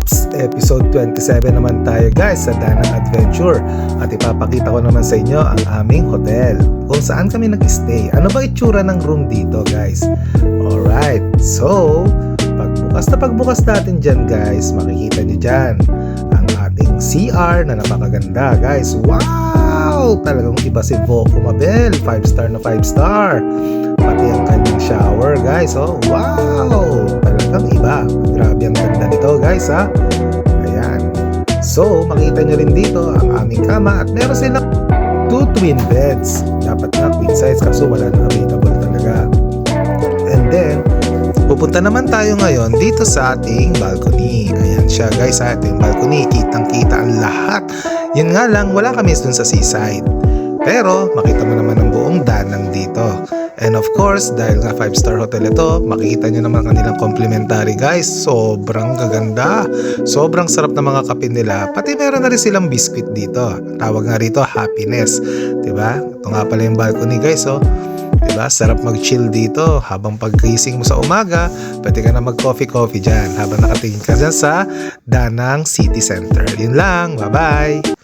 Oops! Episode 27 naman tayo guys sa Danang Adventure at ipapakita ko naman sa inyo ang aming hotel kung saan kami nag-stay. Ano ba itsura ng room dito guys? Alright, so pagbukas natin dyan guys, makikita nyo dyan ang ating CR na napakaganda guys. Wow! Talagang iba si Voco Mabel, 5 star na 5 star. Pati ang kanyang shower guys, oh wow! Talagang iba. Grabe ang ganda nito guys ha. Ayan. So makita nyo rin dito ang aming kama at meron silang 2 twin beds. Dapat na queen size kaso wala na available talaga. And then pupunta naman tayo ngayon dito sa ating balcony. Ayan siya guys ha, ito yung balcony. Kitang kita ang lahat. Yun nga lang, wala kami dun sa seaside. Pero makita mo naman ang buong Danang dito. And of course, dahil nga 5-star hotel ito, makikita nyo naman kanilang complimentary guys. Sobrang gaganda. Sobrang sarap ng mga kape nila. Pati meron na rin silang biscuit dito. Tawag nga rito, happiness. Diba? Ito nga pala yung balcony guys, oh. Diba? Sarap mag-chill dito. Habang paggising mo sa umaga, pwede ka na mag-coffee dyan. Habang nakatingin ka dyan sa Danang City Center. Yun lang. Bye-bye!